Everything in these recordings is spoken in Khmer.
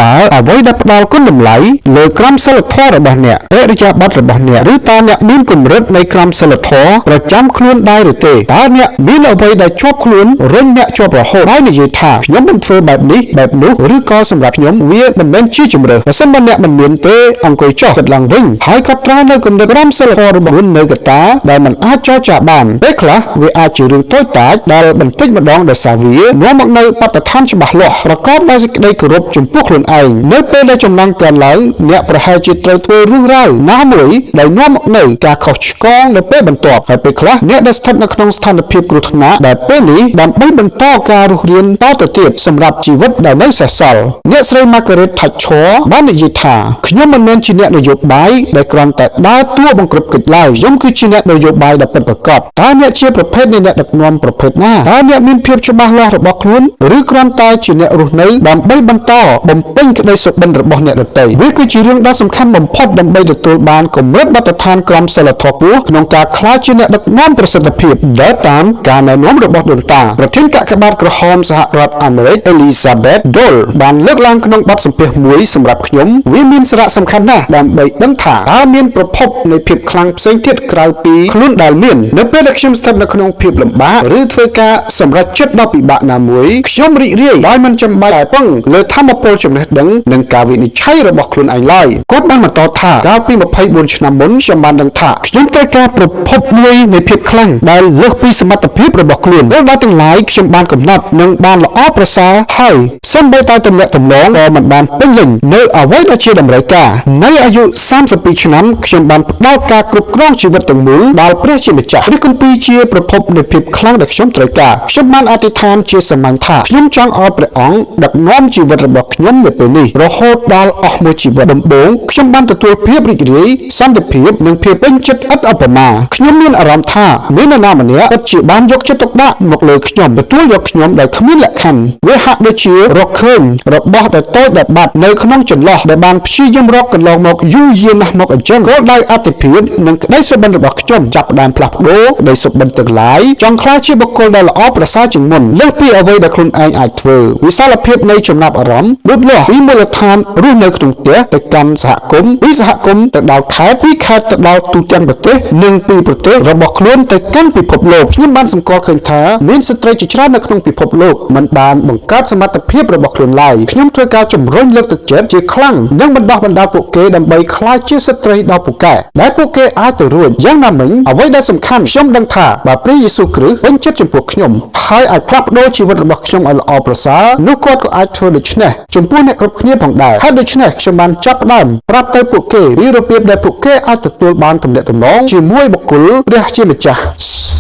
តើអ្វីដែលផ្ដល់គុណតម្លៃលើក្រមសីលធម៌របស់អ្នកអរិយាប័ត្ររបស់អ្នកឬតើអ្នកមានកម្រិតនៃក្រមសីលធម៌ប្រចាំខ្លួនដែរឬទេតើអ្នកមានអ្វីដែលជាប់ខ្លួនរុញអ្នកជាប់រហូតហើយនិយាយថាខ្ញុំមិនធ្វើបែបនេះបែបនោះឬក៏សម្រាប់ខ្ញុំវាមិនមែនជាជម្រើសបើសិនបើអ្នកមិនមានទេអង្គុយចុះគិតឡើងវិញហើយកត់ត្រានៅគំនិតក្រមសីលធម៌របស់ខ្លួននៅកត្តាដែលមិនអាចចរចាបានពេលខ្លះវាអាចជារឿងតូចតាចដែលបន្តិចម្ដងដោយសារវានាំមកនៅបទដ្ឋានច្បាស់លាស់ប្រកបដោយសេចក្តីគោរពចំពោះខ្លួនឯងនៅពេលដែលចំណងកើនឡើងអ្នកប្រហែលជាត្រូវធ្វើរឿងរ៉ាវណាមួយដែលនាំមកនៅការខុសឆ្គងនៅពេលបន្ទាប់ហើយពេលខ្លះអ្នកដែលស្ថិតនៅក្នុងស្ថានភាពគ្រោះថ្នាក់ដែលពេលនេះដើម្បីបន្តការរស់រានតទៅទៀតសម្រាប់ជីវិតដែលនៅសេសសល់អ្នកស្រី Margaret Thatcher បាននិយាយថាខ្ញុំមិនមែនជាអ្នកនយោបាយដែលគ្រាន់តែដើរតួបង្ក្រប់កិច្ចឡើយខ្ញុំគឺជាអ្នកនយោបាយដ៏ពិតប្រាកដតើអ្នកជាប្រភេទនៃអ្នកដឹកនាំប្រភេទណាតើអ្នកមានភាពច្បាស់លាស់របស់ខ្លួនឬគ្រាន់តែជាអ្នករស់នៅដើម្បីបន្តបំពេញក្តីសុបិនរបស់អ្នកដទៃវាគឺជារឿងដ៏សំខាន់បំផុតដើម្បីទទួលបានកម្រិតបទដ្ឋានក្រមសីលធម៌ខ្ពស់ក្នុងការក្លាយជាអ្នកដឹកនាំប្រសិទ្ធភាពដែលតាមការណែនាំរបស់ដូនតាប្រធានកាកបាទក្រហមសហរដ្ឋអាមេរិក Elizabeth Dole បានលើកឡើងក្នុងបទសម្ភាសន៍មួយសម្រាប់ខ្ញុំវាមានសារៈសំខាន់ណាស់ដើម្បីដឹងថាតើមានប្រភពនៃភាពខ្លាំងផ្សេងទៀតក្រៅពីខ្លួនដែលមាននៅពេលដែលខ្ញុំស្ថិតនៅក្នុងភាពលំបាកឬធ្វើការសម្រេចចិត្តដ៏ពិបាកណាមួយខ្ញុំរីករាយដោយមិនចាំបាច់តែពឹងលើធម៌ពលចំណេះដឹងនិងការវិនិច្ឆ័យរបស់ខ្លួនឯងឡើយគាត់បានបន្តថាកាលពី24ឆ្នាំមុនខ្ញុំបានដឹងថាខ្ញុំត្រូវការប្រភពមួយនៃភាពខ្លាំងដែលលើសពីសមត្ថភាពរបស់ខ្លួនដែលបានទាំងឡាយខ្ញុំបានកំណត់និងបានល្អប្រសើរហើយសូម្បីតែទំនាក់ទំនងក៏មិនបានពេញលេញនៅអ្វីដែលជាតម្រូវការនៅអាយុ32ឆ្នាំខ្ញុំបានផ្ដល់ការគ្រប់គ្រងជីវិតទាំងមូលដល់ព្រះជាម្ចាស់ព្រះគម្ពីរជាប្រភពនៃភាពខ្លាំងដែលខ្ញុំត្រូវការខ្ញុំបានអធិដ្ឋានជាសាមញ្ញថាខ្ញុំចង់ឲ្យព្រះអង្គដឹកនាំជីវិតរបស់ខ្ញុំនៅពេលនេះរហូតដល់អស់មួយជីវិតដំបូងខ្ញុំបានទទួលភាពរីករាយសន្តិភាពនិងភាពពេញចិត្តឥតឧបមាខ្ញុំមានអារម្មណ៍ថាមាននរណាម្នាក់ពិតជាបានយកចិត្តទុកដាក់មកលើខ្ញុំទទួលយកខ្ញុំដោយគ្មានលក្ខខណ្ឌវាហាក់ដូចជារកឃើញរបស់ដែលតូចដែលបាត់នៅក្នុងចន្លោះដែលបានព្យាយាមរកកន្លងមកយូរយារណាស់មកអញ្ចឹងគោលដៅអតិភិបនិងក្តីសុបិនរបស់ខ្ញុំចាប់ផ្ដើមផ្លាស់ប្ដូរក្តីសុបិនទាំងឡាយចង់ក្លាយជាបុគ្គលដែលល្អប្រសើរជាងមុនលើសពីអ្វីដែលខ្លួនឯងអាចធ្វើវិសាលភាពនៃចំណាប់អារម្មណ៍លូតលាស់ពីមូលដ្ឋានរស់នៅក្នុងផ្ទះទៅកាន់សហគមន៍ពីសហគមន៍ទៅដល់ខេត្តពីខេត្តទៅដល់ទូទាំងប្រទេសនិងពីប្រទេសរបស់ខ្លួនទៅកាន់ពិភពលោកខ្ញុំបានសម្គាល់ឃើញថាមានស្ត្រីជាច្រើននៅក្នុងពិភពលោកមិនបានបង្កើតសមត្ថភាពរបស់ខ្លួនឡើយខ្ញុំធ្វើការជំរុញលើកទឹកចិត្តជាខ្លាំងនិងបណ្ដោះបណ្ដាលពួកគេដើម្បីក្លាយជាស្ត្រីដ៏ពូកែដែលពួកគេអាចទៅរួចយ៉ាងណាមិញអ្វីដែលសំខាន់ខ្ញុំដឹងថាបើព្រះយេស៊ូវគ្រីស្ទពេញចិត្តចំពោះខ្ញុំហើយអាចផ្លាស់ប្ដូរជីវិតរបស់ខ្ញុំឲ្យល្អប្រសើរនោះគាត់ក៏អាចធ្វើដូច្នេះចំពោះអ្នកគ្រប់គ្នាផងដែរហើយដូច្នេះខ្ញុំបានចាប់ផ្ដើមប្រាប់ទៅពួកគេពីរបៀបដែលពួកគេអាចទទួលបានទំនាក់ទំនងជាមួយបុគ្គលព្រះជាម្ចាស់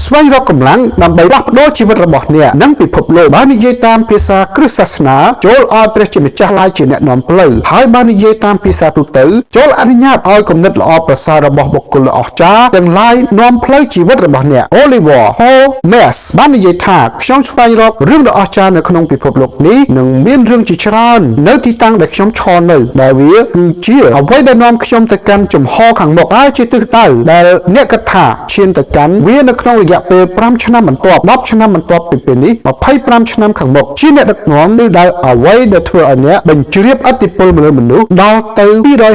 ស្វែងរកកម្លាំងដើម្បីផ្លាស់ប្ដូរជីវិតរបស់អ្នកនិងពិភពលោកបាននិយាយតាមភាសាគ្រិស្តសាសនាចូលឲ្យព្រះជាម្ចាស់ឡាយជាអ្នកនាំផ្លូវហើយបាននិយាយតាមភាសាទូទៅចូលអនុញ្ញាតឲ្យគំនិតល្អប្រសើររបស់បុគ្គលអស្ចារ្យទាំងឡាយនាំផ្លូវជីវិតរបស់អ្នក Oliver Holmes បាននិយាយថាខ្ញុំស្វែងរករឿងដ៏អស្ចារ្យនៅក្នុងពិភពលោកនេះនិងមានរឿងជាច្រើននៅទីតាំងដែលខ្ញុំឈរនៅដែលវាគឺជាអ្វីដែលនាំខ្ញុំទៅកាន់ជំហរខាងមុខហើយជាទិសដៅដែលអ្នកគិតថាឈានទៅកាន់វានៅក្នុងរយៈពេល5ឆ្នាំបន្ទាប់10ឆ្នាំបន្ទាប់ពីពេលនេះ25ឆ្នាំខាងមុខជាអ្នកដឹកនាំឬដែលអ្វីដែលធ្វើឲ្យអ្នកបញ្ជ្រាបឥទ្ធិពលមនុស្សដល់ទៅ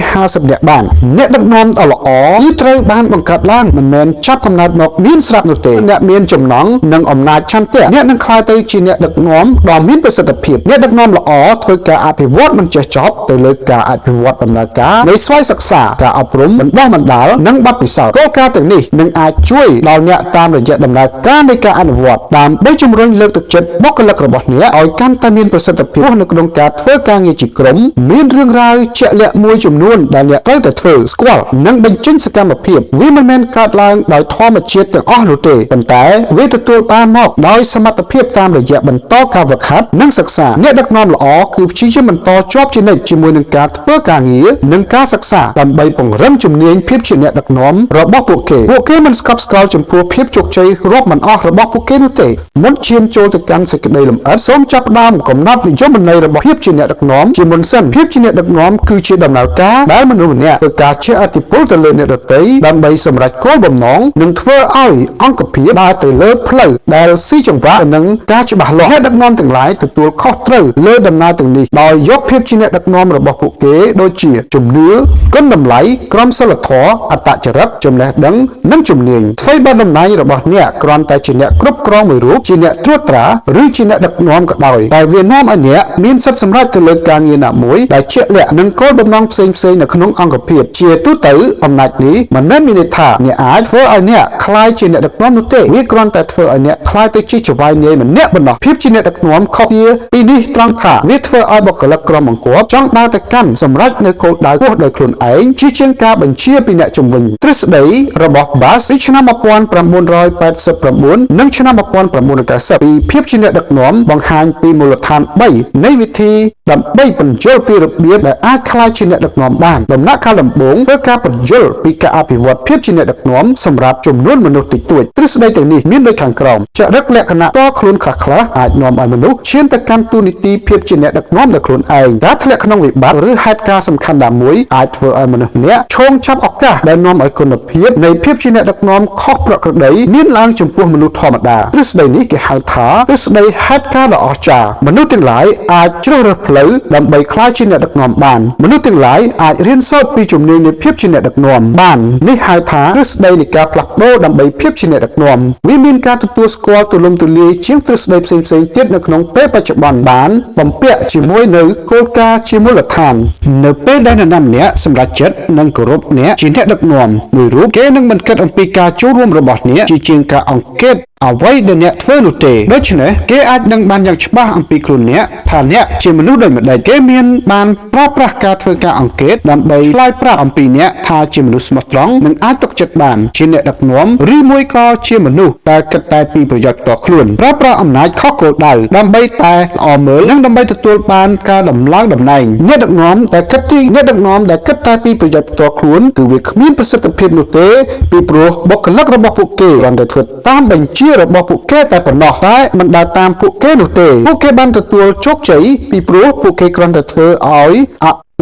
250នាក់បានអ្នកដឹកនាំដ៏ល្អគឺត្រូវបានបង្កើតឡើងមិនមែនចាប់កំណើតមកមានស្រាប់នោះទេអ្នកមានចំណងនិងអំណាចឆន្ទៈអ្នកនឹងក្លាយទៅជាអ្នកដឹកនាំដ៏មានប្រសិទ្ធភាពអ្នកដឹកនាំល្អធ្វើការអភិវឌ្ឍមិនចេះចប់ទៅលើការអភិវឌ្ឍដំណើរការនៃស្វ័យសិក្សាការអប់រំបណ្ដុះបណ្ដាលនិងបទពិសោធន៍គោលការណ៍ទាំងនេះនឹងអាចជួយដល់អ្នកតាមរយៈដំណើរការនៃការអនុវត្តដើម្បីជំរុញលើកទឹកចិត្តបុគ្គលិករបស់អ្នកឲ្យកាន់តែមានប្រសិទ្ធភាពនៅក្នុងការធ្វើការងារជាក្រុមមានរឿងរ៉ាវជាក់លាក់មួយចំនួនដែលអ្នកត្រូវតែធ្វើស្គាល់និងបញ្ចេញសកម្មភាពវាមិនមែនកើតឡើងដោយធម្មជាតិទាំងអស់នោះទេប៉ុន្តែវាទទួលបានមកដោយសមត្ថភាពតាមរយៈបន្តការហ្វឹកហាត់និងសិក្សាអ្នកដឹកនាំល្អគឺព្យាយាមបន្តជាប់ជានិច្ចជាមួយនឹងការធ្វើការងារនិងការសិក្សាដើម្បីពង្រឹងជំនាញភាពជាអ្នកដឹកនាំរបស់ពួកគេមិនស្កប់ស្កល់ចំពោះភាពជោគជ័យ ជ័យរាប់មិនអស់របស់ពួកគេនោះទេមុនឈានចូលទៅកាន់សេចក្តីលម្អិតសូមចាប់ផ្ដើមកំណត់និយមន័យរបស់ភាពជាអ្នកដឹកនាំជាមុនសិនភាពជាអ្នកដឹកនាំគឺជាដំណើរការដែលមនុស្សម្នាក់ធ្វើការជះឥទ្ធិពលទៅលើអ្នកដទៃដើម្បីសម្រេចគោលបំណងនិងធ្វើឲ្យអង្គភាពដើរទៅលើផ្លូវដែលស៊ីចង្វាក់នឹងការច្បាស់លាស់អ្នកដឹកនាំទាំងឡាយទទួលខុសត្រូវលើដំណើរទាំងនេះដោយយកភាពជាអ្នកដឹកនាំរបស់ពួកគេដូចជាជំនឿគុណតម្លៃក្រមសីលធម៌អត្តចរិតចំណេះដឹងនិងជំនាញអ្វីបើតំណែងរបស់អ្នកគ្រាន់តែជាអ្នកគ្រប់គ្រងមួយរូបជាអ្នកត្រួតត្រាឬជាអ្នកដឹកនាំក៏ដោយតែវានាំឲ្យអ្នកមានសិទ្ធិសម្រេចទៅលើការងារណាមួយដែលជាក់លាក់នឹងគោលបំណងផ្សេងៗនៅក្នុងអង្គភាពជាទូទៅអំណាចនេះមិនមែនមានន័យថាអ្នកអាចធ្វើឲ្យអ្នកក្លាយជាអ្នកដឹកនាំនោះទេវាគ្រាន់តែធ្វើឲ្យអ្នកក្លាយទៅជាចៅហ្វាយនាយម្នាក់ប៉ុណ្ណោះភាពជាអ្នកដឹកនាំខុសគ្នាពីនេះត្រង់ថាវាធ្វើឲ្យបុគ្គលិកក្រុមបង្គាប់ចង់ដើរទៅកាន់សម្រេចនៅគោលដៅពោះដោយខ្លួនឯងជាជាងការបញ្ជាពីអ្នកជំនាញទ្រឹស្ដីរបស់ Bass ពីឆ្នាំ1989និងឆ្នាំ1990ពីភាពជាអ្នកដឹកនាំបង្ហាញពីមូលដ្ឋាន3នៃវិធីដើម្បីបញ្យល់ពីរបៀបដែលអាចក្លាយជាអ្នកដឹកនាំបានដំណាក់កាលដំបូងធ្វើការបញ្យល់ពីការអភិវឌ្ឍភាពជាអ្នកដឹកនាំសម្រាប់ចំនួនមនុស្សតិចតួចទ្រឹស្ដីទាំងនេះមានដូចខាងក្រោមចរិតលក្ខណៈតខ្លួនខ្លះៗអាចនាំឲ្យមនុស្សឈានទៅកាន់ទូនីតិភាពជាអ្នកដឹកនាំដោយខ្លួនឯងការធ្លាក់ក្នុងវិបត្តិឬហេតុការណ៍សំខាន់ណាមួយអាចធ្វើឲ្យមនុស្សម្នាក់ឈោងចាប់ឱកាសដែលនាំឲ្យគុណភាពនៃភាពជាអ្នកដឹកនាំខុសប្រក្រតីមានឡើងចំពោះមនុស្សធម្មតាទ្រឹស្ដីនេះគេហៅថាទ្រឹស្ដីហេតុការណ៍ដ៏អស្ចារ្យមនុស្សទាំងឡាយអាចជ្រើសរើសផ្លូវដើម្បីក្លាយជាអ្នកដឹកនាំបានមនុស្សទាំងឡាយអាចរៀនសូត្រពីជំនាញនៃភាពជាអ្នកដឹកនាំបាននេះហៅថាទ្រឹស្ដីនៃការផ្លាស់ប្ដូរដើម្បីភាពជាអ្នកដឹកនាំវាមានការទទួលស្គាល់ទូលំទូលាយជាងទ្រឹស្ដីផ្សេងៗទៀតនៅក្នុងពេលបច្ចុប្បន្នបានបំពាក់ជាមួយនៅគោលការណ៍ជាមូលដ្ឋាននៅពេលដែលនរណាម្នាក់សម្រេចចិត្តនិងគោរពអ្នកជាអ្នកដឹកនាំមួយរូបគេនឹងមិនគិតអំពីការចូលរួមរបស់អ្នកជាងការអង្កេតអ្វីដែលអ្នកធ្វើនោះទេដូច្នេះគេអាចដឹងបានយ៉ាងច្បាស់អំពីខ្លួនអ្នកថាអ្នកជាមនុស្សដូចម្តេចគេមានបានប្រើប្រាស់ការធ្វើការអង្កេតដើម្បីឆ្លើយប្រាប់អំពីអ្នកថាជាមនុស្សស្មោះត្រង់និងអាចទុកចិត្តបានជាអ្នកដឹកនាំឬមួយក៏ជាមនុស្សដែលគិតតែពីប្រយោជន៍ផ្ទាល់ខ្លួនប្រើប្រាស់អំណាចខុសគោលដៅដើម្បីតែល្អមើលនិងដើម្បីទទួលបានការដំឡើងតំណែងអ្នកដឹកនាំដែលគិតតែពីប្រយោជន៍ផ្ទាល់ខ្លួនគឺវាគ្មានប្រសិទ្ធភាពនោះទេពីព្រោះបុគ្គលិករបស់ពួកគេគ្រាន់តែធ្វើតាមបញ្ជារបស់ពួកគេតែប៉ុណ្ណោះតែមិនដើរតាមពួកគេនោះទេពួកគេបានទទួលជោគជ័យពីព្រោះពួកគេគ្រាន់តែធ្វើឲ្យ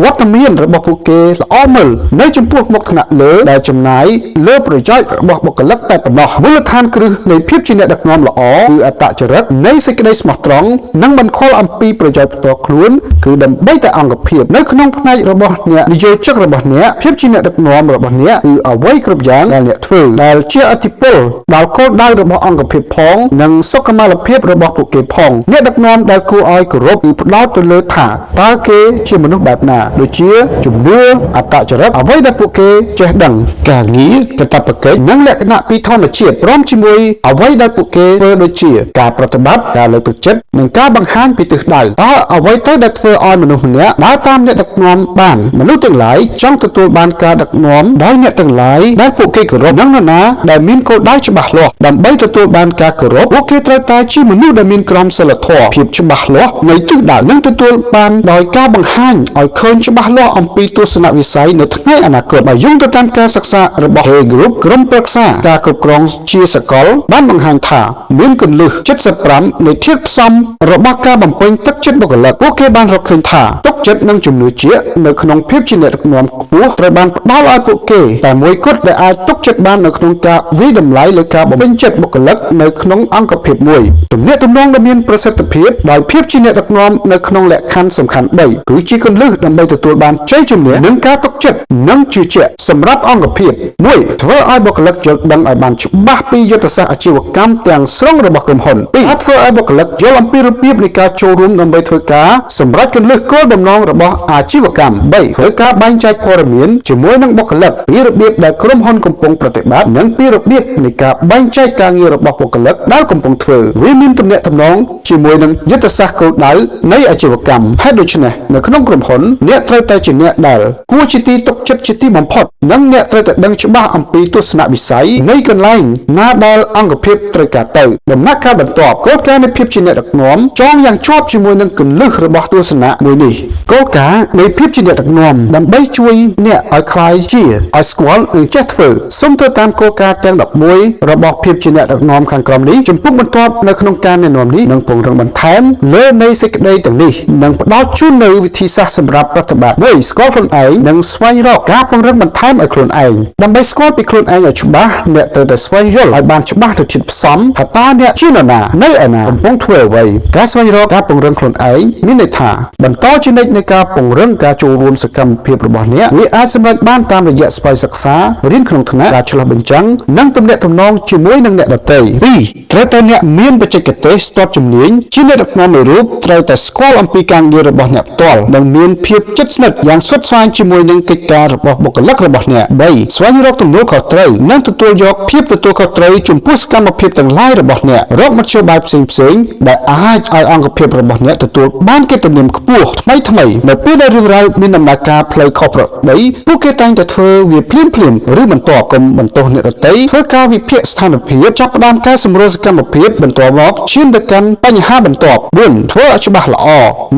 វត្តមានរបស់ពួកគេល្អមើលនៅចំពោះមុខថ្នាក់លើដែលចំណាយលើប្រយោជន៍របស់បុគ្គលិកតែប៉ុណ្ណោះមូលដ្ឋានគ្រឹះនៃភាពជាអ្នកដឹកនាំល្អគឺអត្តចរិតនៃសេចក្តីស្មោះត្រង់និងមិនខលអំពីប្រយោជន៍ផ្ទាល់ខ្លួនគឺដើម្បីតែអង្គភាពនៅក្នុងផ្នែករបស់អ្នកនយោជករបស់អ្នកភាពជាអ្នកដឹកនាំរបស់អ្នកគឺអ្វីគ្រប់យ៉ាងដែលអ្នកធ្វើដែលជាឥទ្ធិពលដល់គោលដៅរបស់អង្គភាពផងនិងសុខុមាលភាពរបស់ពួកគេផងអ្នកដឹកនាំដែលគួរឲ្យគោរពគឺផ្ដោតទៅលើថាតើគេជាមនុស្សបែបណាដូចជាជំនឿអត្តចរិតអ្វីដែលពួកគេចេះដឹងការងារកាតព្វកិច្ចនិងលក្ខណៈពីធម្មជាតិព្រមជាមួយអ្វីដែលពួកគេធ្វើដូចជាការប្រតិបត្តិការលើកទឹកចិត្តនិងការបង្ហាញពីទិសដៅតើអ្វីទៅដែលធ្វើឲ្យមនុស្សម្នាក់ដើរតាមអ្នកដឹកនាំបានមនុស្សទាំងឡាយចង់ទទួលបានការដឹកនាំដោយអ្នកទាំងឡាយដែលពួកគេគោរពនិងនរណាដែលមានគោលដៅច្បាស់លាស់ដើម្បីទទួលបានការគោរពពួកគេត្រូវតែជាមនុស្សដែលមានក្រមសីលធម៌ភាពច្បាស់លាស់នៃទិសដៅនិងទទួលបានដោយការបង្ហាញឲ្យឃើញច្បាស់លាស់អំពីទស្សនវិស័យនៅថ្ងៃអនាគតបើយោងទៅតាមការសិក្សារបស់ Hay Group ក្រុមប្រឹក្សាការគ្រប់គ្រងជាសកលបានបង្ហាញថាមានគន្លឹះ75នៃធាតុផ្សំរបស់ការបំពេញទឹកចិត្តបុគ្គលិកពួកគេបានរកឃើញថាទុកចិត្តនិងជំនឿជាក់នៅក្នុងភាពជាអ្នកដឹកនាំខ្ពស់ត្រូវបានផ្ដល់ឲ្យពួកគេតែមួយគត់ដែលអាចទុកចិត្តបាននៅក្នុងការវិតម្លៃលើការបំពេញចិត្តបុគ្គលិកនៅក្នុងអង្គភាពមួយទំនាក់ទំនងដែលមានប្រសិទ្ធភាពដោយភាពជាអ្នកដឹកនាំនៅក្នុងលក្ខខណ្ឌសំខាន់3គឺជាគន្លឹះដើម្បីទទួលបានជ័យជំនះនិងការទុកចិត្តនិងជឿជាក់សម្រាប់អង្គភាព1ធ្វើឲ្យបុគ្គលិកយល់ដឹងឲ្យបានច្បាស់ពីយុទ្ធសាស្ត្រអាជីវកម្មទាំងស្រុងរបស់ក្រុមហ៊ុន2អាចធ្វើឲ្យបុគ្គលិកយល់អំពីរបៀបនៃការចូលរួមដើម្បីធ្វើការសម្រាប់គន្លឹះគោលបំណងរបស់អាជីវកម្ម3ធ្វើការបែងចែកព័ត៌មានជាមួយនឹងបុគ្គលិកពីរបៀបដែលក្រុមហ៊ុនកំពុងប្រតិបត្តិនិងពីរបៀបនៃការបែងចែកការងាររបស់បុគ្គលិកដែលកំពុងធ្វើវាមានទំនាក់ទំនងជាមួយនឹងយុទ្ធសាស្ត្រគោលដៅនៃអាជីវកម្មហេតុដូច្នេះនៅក្នុងក្រុមហ៊ុនអ្នក អ្នកត្រូវតែជាអ្នកដែលគួរជាទីទុកចិត្តជាទីបំផុតនិងអ្នកត្រូវតែដឹងច្បាស់អំពីទស្សនវិស័យនៃកន្លែងណាដែលអង្គភាពត្រូវការទៅដំណាក់កាលបន្ទាប់គោលការណ៍នៃភាពជាអ្នកដឹកនាំចងយ៉ាងជាប់ជាមួយនឹងគន្លឹះរបស់ទស្សនៈមួយនេះគោលការណ៍នៃភាពជាអ្នកដឹកនាំដើម្បីជួយអ្នកឲ្យคล้ายជាឲ្យស្គាល់និងចេះធ្វើសូមទៅតាមគោលការណ៍ទាំង11របស់ភាពជាអ្នកដឹកនាំខាងក្រោមនេះចំពោះបន្ទាប់នៅក្នុងការណែនាំនេះនឹងពង្រឹងបន្ថែមលើនៃសេចក្តីទាំងនេះនិងផ្ដល់ជូននូវវិធីសាស្ត្រសម្រាប់ប្រតិបត្តិ1ស្គាល់ខ្លួនឯងនិងស្វែងរកការពង្រឹងបន្ថែមឲ្យខ្លួនឯងដើម្បីស្គាល់ពីខ្លួនឯងឲ្យច្បាស់អ្នកត្រូវតែស្វែងយល់ឲ្យបានច្បាស់ទៅជាតិផ្សំថាតើអ្នកជានរណានៅឯណាកំពុងធ្វើអ្វីការស្វែងរកការពង្រឹងខ្លួនឯងមានន័យថាបន្តជានិច្ចនៃការពង្រឹងការចូលរួមសកម្មភាពរបស់អ្នកវាអាចសម្រេចបានតាមរយៈស្វ័យសិក្សារៀនក្នុងថ្នាក់ការឆ្លុះបញ្ចាំងនិងទំនាក់ទំនងជាមួយនឹងអ្នកដទៃ2ត្រូវតែអ្នកមានបច្ចេកទេសស្ទាត់ជំនាញជាអ្នកដឹកនាំមួយរូបត្រូវតែស្គាល់អំពីការងាររបស់អ្នកផ្ទាល់និងមានភាពជិតស្និទ្ធយ៉ាងស្វិតស្វាញជាមួយនឹងកិច្ចការរបស់បុគ្គលិករបស់អ្នក3ស្វែងរកទំនួលខុសត្រូវនិងទទួលយកភាពទទួលខុសត្រូវចំពោះសកម្មភាពទាំងឡាយរបស់អ្នករកមធ្យោបាយផ្សេងៗដែលអាចឲ្យអង្គភាពរបស់អ្នកទទួលបានកិត្តិនាមខ្ពស់ថ្មីនៅពេលដែលរឿងរ៉ាវមានដំណើរការផ្លូវខុសប្រក្រតីពួកគេតែងតែធ្វើវាភ្លាមឬបន្ទាប់កុំបន្ទោសអ្នកដទៃធ្វើការវិភាគស្ថានភាពចាប់ផ្ដើមកែសម្រួលសកម្មភាពបន្ទាប់មកឈានទៅកាន់បញ្ហាបន្ទាប់4ធ្វើឲ្យច្បាស់ល្អ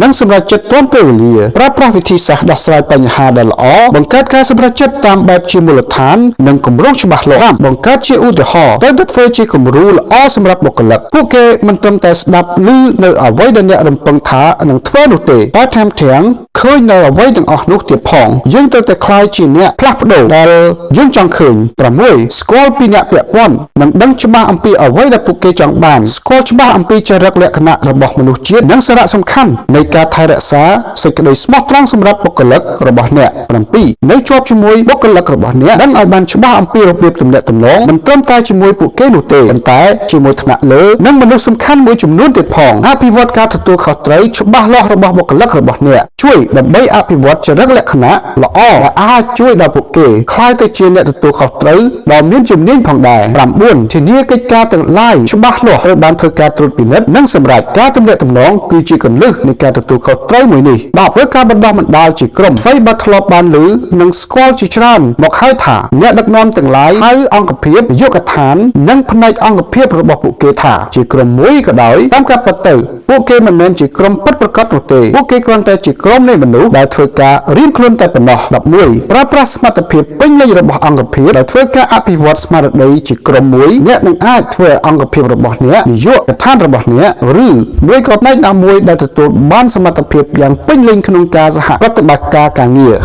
និងសម្រេចចិត្តទាន់ពេលវេលាប្រើប្រាស់វិធីសាស្ត្រដោះស្រាយបញ្ហាដែលល្អបង្កើតការសម្រេចចិត្តតាមបែបជាមូលដ្ឋាននិងគម្រោងច្បាស់លាស់បង្កើតជាឧទាហរណ៍ត្រូវតែធ្វើជាគំរូល្អសម្រាប់បុគ្គលិកពួកគេមិនត្រឹមតែស្ដាប់ឮនៅអ្វីដែលអ្នករំពឹងថានឹងធ្វើនោះទេតែថែមទាំងឃើញនៅអ្វីទាំងអស់នោះទៀតផងយើងត្រូវតែក្លាយជាអ្នកផ្លាស់ប្ដូរដែលយើងចង់ឃើញ6ស្គាល់ពីអ្នកពាក់ព័ន្ធនិងដឹងច្បាស់អំពីអ្វីដែលពួកគេចង់បានស្គាល់ច្បាស់អំពីចរិតលក្ខណៈរបស់មនុស្សជាតិនិងសារៈសំខាន់នៃការថែរក្សាសេចក្តីស្មោះត្រង់សម្រាប់បុគ្គលិករបស់អ្នក7នៅជាប់ជាមួយបុគ្គលិករបស់អ្នកដឹងឲ្យបានច្បាស់អំពីរបៀបទំនាក់ទំនងមិនត្រឹមតែជាមួយពួកគេនោះទេប៉ុន្តែជាមួយថ្នាក់លើនិងមនុស្សសំខាន់មួយចំនួនទៀតផងអភិវឌ្ឍការទទួលខុសត្រូវច្បាស់លាស់របស់បុគ្គលិករបស់អ្នកជួយដើម្បីអភិវឌ្ឍចរិតលក្ខណៈល្អដែលអាចជួយដល់ពួកគេក្លាយទៅជាអ្នកទទួលខុសត្រូវដ៏មានជំនាញផងដែរ9ធានាកិច្ចការទាំងឡាយច្បាស់លាស់ត្រូវបានធ្វើការត្រួតពិនិត្យនិងសម្រេចការទំនាក់ទំនងគឺជាគន្លឹះនៃការទទួលខុសត្រូវមួយនេះ10ធ្វើការបណ្ដោះបណ្ដាលជាក្រុមអ្វីបើធ្លាប់បានឮនិងស្គាល់ជាច្រើនមកហើយថាអ្នកដឹកនាំទាំងឡាយហៅអង្គភាពយុគឋាននិងផ្នែកអង្គភាពរបស់ពួកគេថាជាក្រុមមួយក៏ដោយតាមការពិតទៅពួកគេមិនមែនជាក្រុមពិតប្រាកដនោះទេពួកគេគ្រាន់តែជាក្រុមនៃមនុស្សដែលធ្វើការរៀនខ្លួនតែប៉ុណ្ណោះ11ប្រើប្រាស់សមត្ថភាពពេញលេញរបស់អង្គភាពដោយធ្វើការអភិវឌ្ឍស្មារតីជាក្រុមមួយអ្នកនឹងអាចធ្វើឲ្យអង្គភាពរបស់អ្នកនាយកដ្ឋានរបស់អ្នកឬមួយក៏ផ្នែកណាមួយដែលទទួលបានសមត្ថភាពយ៉ាងពេញលេញក្នុងការសហប្រតិបត្តិការការងារ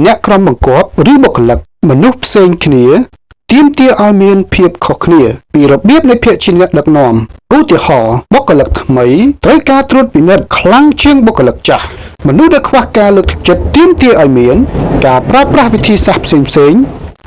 អ្នកក្រុមបង្គាប់ឬបុគ្គលិកមនុស្សផ្សេងគ្នាទាមទារឲ្យមានភាពខុសគ្នាពីរបៀបនៃភាគជាអ្នកដឹកនាំឧទាហរណ៍បុគ្គលិកថ្មីត្រូវការត្រួតពិនិត្យខ្លាំងជាងបុគ្គលិកចាស់មនុស្សដែលខ្វះការលើកទឹកចិត្តទាមទារឲ្យមានការប្រើប្រាស់វិធីសាស្ត្រផ្សេងៗ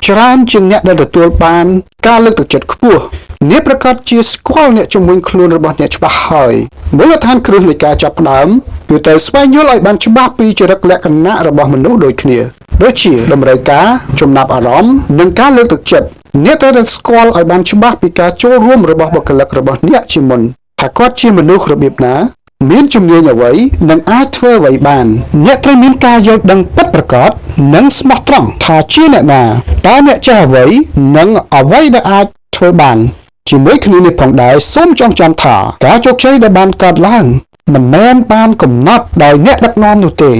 ច្រើនជាងអ្នកដែលទទួលបានការលើកទឹកចិត្តខ្ពស់អ្នកប្រកាសជាស្គាល់អ្នកជំនាញខ្លួនរបស់អ្នកច្បាស់ហើយមូលដ្ឋានគ្រឹះនៃការចាប់ផ្ដើមគឺត្រូវស្វែងយល់ឲ្យបានច្បាស់ពីចរិតលក្ខណៈរបស់មនុស្សដូចគ្នាដូចជាតម្រូវការចំណាប់អារម្មណ៍និងការលើកទឹកចិត្តអ្នកត្រូវតែស្គាល់ឲ្យបានច្បាស់ពីការចូលរួមរបស់បុគ្គលិករបស់អ្នកជាមុនថាគាត់ជាមនុស្សរបៀបណាមានជំនាញអ្វីនិងអាចធ្វើអ្វីបានអ្នកត្រូវមានការយល់ដឹងពិតប្រាកដនិងស្មោះត្រង់ថាជាអ្នកណាតើអ្នកចេះអ្វីនិងអ្វីដែលអាចធ្វើបានជាមួយគ្នានេះផងដែរសូមចងចាំថាការជោគជ័យដែលបានកើតឡើងមិនមែនបានកំណត់ដោយអ្នកដឹកនាំនោះទេ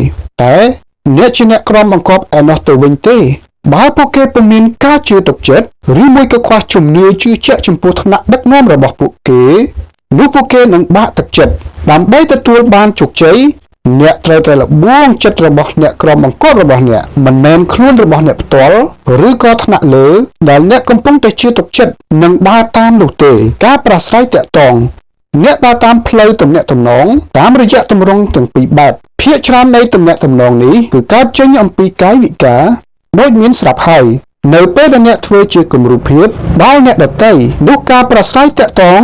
តែអ្នកជាអ្នកក្រុមបង្គាប់ឯណោះទៅវិញទេបើពួកគេពុំមានការជឿទុកចិត្តឬមួយក៏ខ្វះជំនឿជឿជាក់ចំពោះថ្នាក់ដឹកនាំរបស់ពួកគេនោះពួកគេនឹងបាក់ទឹកចិត្តដើម្បីទទួលបានជោគជ័យអ្នកត្រូវតែលបួងចិត្តរបស់អ្នកក្រុមបង្គាប់របស់អ្នកមិនមែនខ្លួនរបស់អ្នកផ្ទាល់ឬក៏ថ្នាក់លើដែលអ្នកកំពុងតែជឿទុកចិត្តនិងដើរតាមនោះទេការប្រាស្រ័យតាក់ទងអ្នកដើរតាមផ្លូវទំនាក់ទំនងតាមរយៈទម្រង់ទាំងពីរបែបភាគច្រើននៃទំនាក់ទំនងនេះគឺកើតចេញអំពីកាយវិការដូចមានស្រាប់ហើយនៅពេលដែលអ្នកធ្វើជាគំរូភាពដល់អ្នកដទៃនោះការប្រាស្រ័យតាក់ទង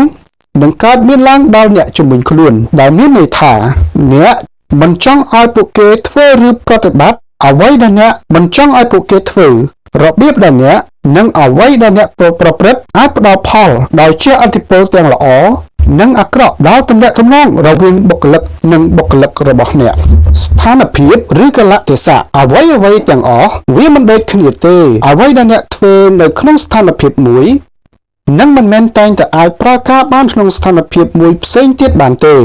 នឹងកើតមានឡើងដល់អ្នកជំនាញខ្លួនដែលមានន័យថាអ្នកមិនចង់ឲ្យពួកគេធ្វើឬប្រតិបត្តិអ្វីដែលអ្នកមិនចង់ឲ្យពួកគេធ្វើរបៀបដែលអ្នកនិងអ្វីដែលអ្នកប្រព្រឹត្តអាចផ្ដល់ផលដោយជាឥទ្ធិពលទាំងល្អ និងអាក្រក់ដល់ទំនាក់ទំនងរវាងបុគ្គលិកនិងបុគ្គលិករបស់អ្នកស្ថានភាពឬកលៈទេសៈអ្វីទាំងអស់វាមិនដូចគ្នាទេអ្វីដែលអ្នកធ្វើនៅក្នុងស្ថានភាពមួយនឹងមិនមែនតែងតែអាចប្រើការបានក្នុងស្ថានភាពមួយផ្សេងទៀតបានទេ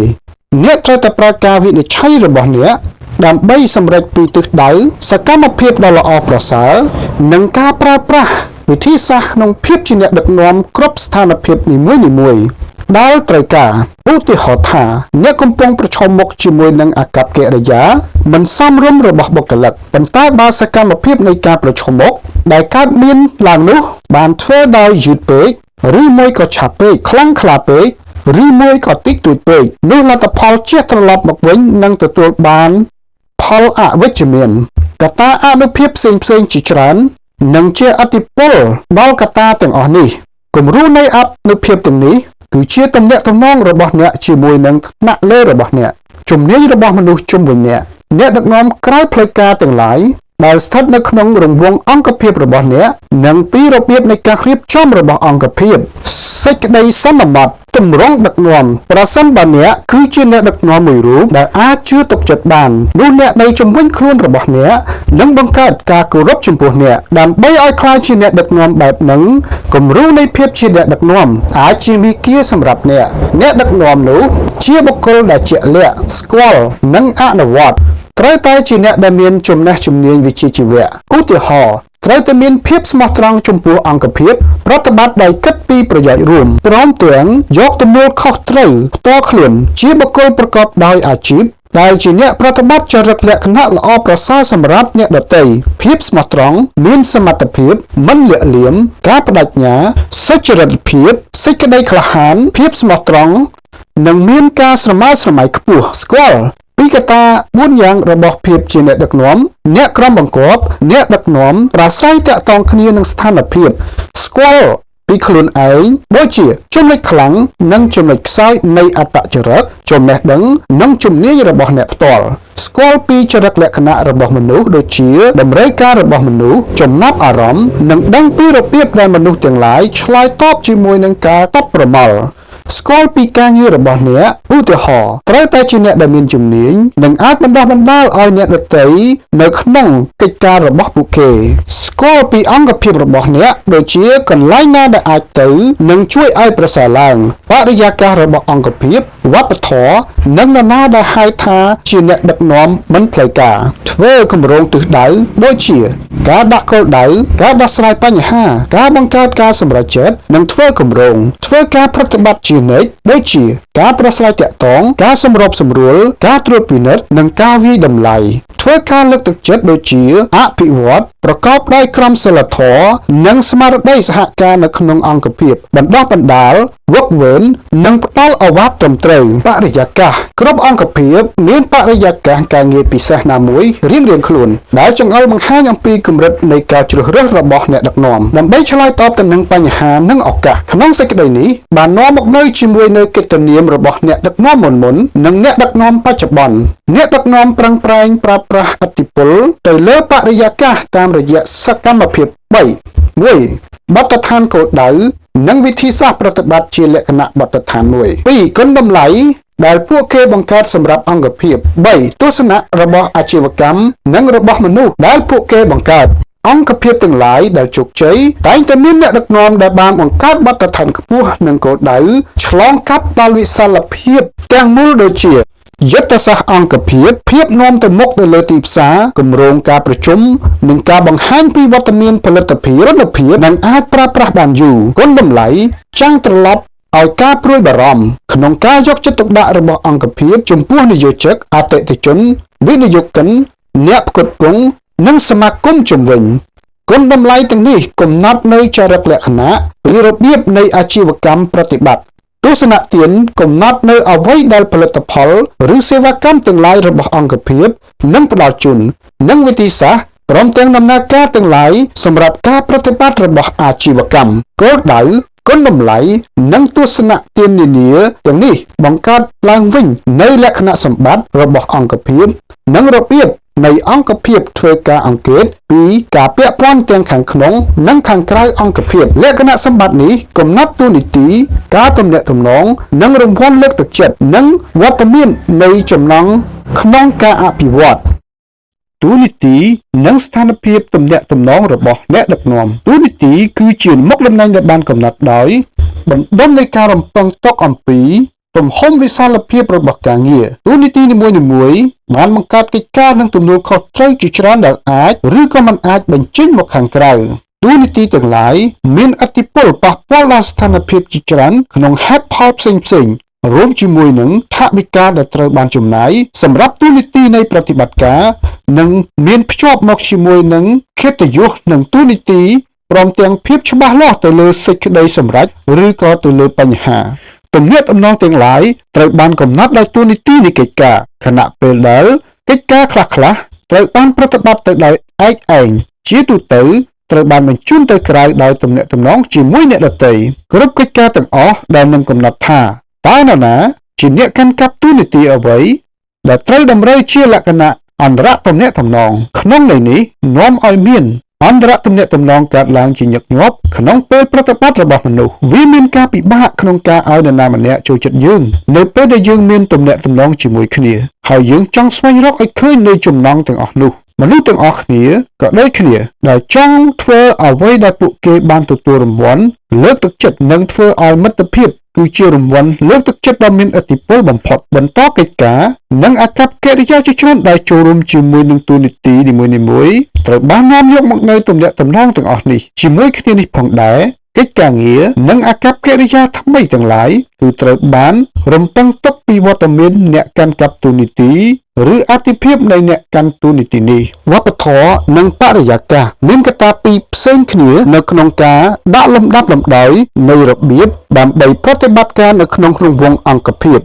អ្នកត្រូវតែប្រើការវិនិច្ឆ័យរបស់អ្នកដើម្បីសម្រេចពីទិសដៅសកម្មភាពដ៏ល្អប្រសើរនិងការប្រើប្រាស់វិធីសាស្ត្រក្នុងភាពជាអ្នកដឹកនាំគ្រប់ស្ថានភាពនីមួយៗដែលត្រូវការឧទាហរណ៍ថាអ្នកកំពុងប្រឈមមុខជាមួយនឹងអាកប្បកិរិយាមិនសមរម្យរបស់បុគ្គលិកប៉ុន្តែបើសកម្មភាពនៃការប្រឈមមុខដែលកើតមានឡើងនោះបានធ្វើដោយយឺតពេកឬមួយក៏ឆាប់ពេកខ្លាំងក្លាពេកឬមួយក៏តិចតួចពេកនោះលទ្ធផលជះត្រឡប់មកវិញនឹងទទួលបានផលអវិជ្ជមានកត្តាអនុភាពផ្សេងជាច្រើននឹងជះឥទ្ធិពលដល់កត្តាទាំងអស់នេះគំរូនៃអនុភាពទាំងនេះគឺជាទំនាក់ទំនងរបស់អ្នកជាមួយនឹងថ្នាក់លើរបស់អ្នកជំនាញរបស់មនុស្សជុំវិញអ្នកដឹកនាំក្រៅផ្លូវការទាំងឡាយដែលស្ថិតនៅក្នុងរង្វង់អង្គភាពរបស់អ្នកនិងពីរបៀបនៃការរៀបចំរបស់អង្គភាពសេចក្តីសន្មតទម្រង់ដឹកនាំប្រសិនបើអ្នកគឺជាអ្នកដឹកនាំមួយរូបដែលអាចជឿទុកចិត្តបាននោះអ្នកនៅជំនាញខ្លួនរបស់អ្នកនឹងបង្កើតការគោរពចំពោះអ្នកដើម្បីឲ្យក្លាយជាអ្នកដឹកនាំបែបហ្នឹងគំរូនៃភាពជាអ្នកដឹកនាំអាចជាមាគ៌ាសម្រាប់អ្នកដឹកនាំនោះជាបុគ្គលដែលជាក់លាក់ស្គាល់និងអនុវត្តត្រូវតែជាអ្នកដែលមានចំណេះជំនាញវិជ្ជាជីវៈឧទាហរណ៍ត្រូវតែមានភាពស្មោះត្រង់ចំពោះអង្គភាពប្រតិបត្តិដោយគិតពីប្រយោជន៍រួមព្រមទាំងយកទំនួលខុសត្រូវផ្ទាល់ខ្លួនជាបុគ្គលប្រកបដោយអាជីពដែលជាអ្នកប្រតិបត្តិចរិតលក្ខណៈល្អប្រសើរសម្រាប់អ្នកដទៃភាពស្មោះត្រង់មានសមត្ថភាពមិនលាក់លៀមការបដិញ្ញាសុចរិតភាពសេចក្តីក្លាហានភាពស្មោះត្រង់និងមានការស្រមើស្រមៃខ្ពស់ស្គាល់ពីកត្តា4យ៉ាងរបស់ភាពជាអ្នកដឹកនាំអ្នកក្រុមបង្គាប់អ្នកដឹកនាំប្រាស្រ័យតាក់ទងគ្នានឹងស្ថានភាពស្គាល់ពីខ្លួនឯងដូចជាចំណុចខ្លាំងនិងចំណុចខ្សោយនៃអត្តចរិតចំណេះដឹងនិងជំនាញរបស់អ្នកផ្ទាល់ស្គាល់ពីចរិតលក្ខណៈរបស់មនុស្សដូចជាតម្រូវការរបស់មនុស្សចំណាប់អារម្មណ៍និងដឹងពីរបៀបដែលមនុស្សទាំងឡាយឆ្លើយតបជាមួយនឹងការតបប្រមល់ស្គាល់ពីការងាររបស់អ្នកឧទាហរណ៍ត្រូវតែជាអ្នកដែលមានជំនាញនិងអាចបណ្ដុះបណ្ដាលឲ្យអ្នកដទៃនៅក្នុងកិច្ចការរបស់ពួកគេស្គាល់ពីអង្គភាពរបស់អ្នកដូចជាកន្លែងណាដែលអាចទៅនិងជួយឲ្យប្រសើរឡើងបរិយាកាសរបស់អង្គភាពវប្បធម៌និងនរណាដែលហៅថាជាអ្នកដឹកនាំមិនផ្លូវការធ្វើគម្រោងទិសដៅដូចជាការដាក់គោលដៅការដោះស្រាយបញ្ហាការបង្កើតការសម្រេចចិត្តនិងធ្វើគម្រោងធ្វើការប្រតិបត្តិជានិច្ចដូចជាការប្រស្រ័យទាក់ទងការសម្របសម្រួលការត្រួតពិនិត្យនិងការវាយតម្លៃធ្វើការលើកទឹកចិត្តដូចជាអភិវឌ្ឍប្រកបដោយក្រមសីលធម៌និងស្មារតីសហការនៅក្នុងអង្គភាពបណ្ដោះបណ្ដាលវឹកវើនិងផ្ដល់ឱវាទត្រឹមត្រូវបរិយាកាសគ្រប់អង្គភាពមានបរិយាកាសការងារពិសេសណាមួយរៀងៗខ្លួនដែលចង្អុលបង្ហាញអំពីកម្រិតនៃការជ្រើសរើសរបស់អ្នកដឹកនាំដើម្បីឆ្លើយតបទៅនឹងបញ្ហានិងឱកាសក្នុងសេចក្តីនេះបាននាំមកនៅជាមួយនៅកិត្តិនាមរបស់អ្នកដឹកនាំមុននិងអ្នកដឹកនាំបច្ចុប្បន្នអ្នកដឹកនាំប្រឹងប្រែងប្រើប្រាស់ឥទ្ធិពលទៅលើបរិយាកាសតាមរយៈសកម្មភាព3 1. បទដ្ឋានគោលដៅនិងវិធីសាស្ត្រប្រតិបត្តិជាលក្ខណៈបទដ្ឋាន1 2. គុណតម្លៃដែលពួកគេបង្កើតសម្រាប់អង្គភាព3. ទស្សនៈរបស់អាជីវកម្មនិងរបស់មនុស្សដែលពួកគេបង្កើតអង្គភាពទាំងឡាយដែលជោគជ័យតែងតែមានអ្នកដឹកនាំដែលបានបង្កើតបទដ្ឋានខ្ពស់និងគោលដៅឆ្លងកាត់ដល់វិសាលភាពទាំងមូលដូចជាយុទ្ធសាស្ត្រអង្គភាពនាំទៅមុខនៅលើទីផ្សារគម្រោងការប្រជុំនិងការបង្ហាញពីវត្តមានផលិតភាពរណភាពនិងអាចប្រើប្រាស់បានយូរគុណតម្លៃចាំងត្រឡប់ឲ្យការព្រួយបារម្ភក្នុងការយកចិត្តទុកដាក់របស់អង្គភាពចំពោះនិយោជកអតិថិជនវិនិយោគិនអ្នកផ្គត់ផ្គង់និងសមាគមជំវិញគុណតម្លៃទាំងនេះកំណត់នៅចរិតលក្ខណៈពីរបៀបនៃអាជីវកម្មប្រតិបត្តិទស្សនៈទានកំណត់នៅអ្វីដែលផលិតផលឬសេវាកម្មទាំងឡាយរបស់អង្គភាពនឹងផ្ដល់ជូននិងវិធីសាស្ត្រព្រមទាំងដំណើរការទាំងឡាយសម្រាប់ការប្រតិបត្តិរបស់អាជីវកម្មគោលដៅគុណតម្លៃនិងទស្សនៈទាននានាទាំងនេះបង្កើតឡើងវិញនៅលក្ខណៈសម្បត្តិរបស់អង្គភាពនិងរបៀប នៃអង្គភាពធ្វើការអង្កេតពីការពាក់ព័ន្ធទាំងខាងក្នុងនិងខាងក្រៅអង្គភាពលក្ខណៈសម្បត្តិនេះកំណត់តួនាទីការទំនាក់ទំនងនិងរង្វាន់លើកទឹកចិត្តនិងវត្តមាននៃចំណង់ក្នុងការអភិវឌ្ឍតួនាទីនិងស្ថានភាពទំនាក់ទំនងរបស់អ្នកដឹកនាំតួនាទីគឺជាមុខតំណែងដែលបានកំណត់ដោយបណ្ដុំនៃការរំពឹងទុកអំពីទំហំវិសាលភាពរបស់ការងារតួនាទីនីមួយៗបានបង្កើតកិច្ចការនិងទំនួលខុសត្រូវជាច្រើនដែលអាចឬក៏មិនអាចបញ្ចេញមកខាងក្រៅតួនាទីទាំងឡាយមានឥទ្ធិពលប៉ះពាល់ដល់ស្ថានភាពជាច្រើនក្នុងហេតុផលផ្សេងៗរួមជាមួយនឹងថវិកាដែលត្រូវបានចំណាយសម្រាប់តួនាទីនៃប្រតិបត្តិការនិងមានភ្ជាប់មកជាមួយនឹងកិត្តិយសនិងតួនាទីព្រមទាំងភាពច្បាស់លាស់ទៅលើសេចក្តីសម្រេចឬក៏ទៅលើបញ្ហាទំនាក់ទំនងទាំងឡាយត្រូវបានកំណត់ដោយតួនាទីនៃកិច្ចការខណៈពេលដែលកិច្ចការខ្លះៗត្រូវបានប្រតិបត្តិទៅដោយឯកឯងជាទូទៅត្រូវបានបញ្ជូនទៅក្រៅដោយទំនាក់ទំនងជាមួយអ្នកដទៃគ្រប់កិច្ចការទាំងអស់ដែលនឹងកំណត់ថាតើនរណាជាអ្នកកាន់កាប់តួនាទីអ្វីដែលត្រូវតម្រូវជាលក្ខណៈអន្តរទំនាក់ទំនងក្នុងន័យនេះនាំឲ្យមានអន្តរទំនាក់ទំនងកើតឡើងជាញឹកញាប់ក្នុងពេលប្រតិបត្តិរបស់មនុស្សវាមានការពិបាកក្នុងការឲ្យនរណាម្នាក់ចូលចិត្តយើងនៅពេលដែលយើងមានទំនាក់ទំនងជាមួយគ្នាហើយយើងចង់ស្វែងរកឲ្យឃើញនូវចំណងទាំងអស់នោះមនុស្សទាំងអស់គ្នាក៏ដូចគ្នាដែលចង់ធ្វើអ្វីដែលពួកគេបានទទួលរង្វាន់លើកទឹកចិត្តនិងធ្វើឲ្យមិត្តភាពគឺជារង្វាន់លើកទឹកចិត្តដ៏មានឥទ្ធិពលបំផុតបន្តកិច្ចការនិងអាកប្បកិរិយាជាច្រើនដែលចូលរួមជាមួយនឹងតួនាទីនីមួយៗត្រូវបាននាំយកមកនៅទំនាក់ទំនងទាំងអស់នេះជាមួយគ្នានេះផងដែរកិច្ចការងារនិងអាកប្បកិរិយាថ្មីទាំងឡាយគឺត្រូវបានរំពឹងទុកពីវត្តមានអ្នកកាន់កាប់តួនាទីឬអតិភិបនៃអ្នកកាន់តួនាទីនេះវប្បធម៌និងបរិយាកាសមានកត្តាពីរផ្សេងគ្នានៅក្នុងការដាក់លំដាប់លំដោយនៃរបៀបដើម្បីប្រតិបត្តិការនៅក្នុងរង្វង់អង្គភាព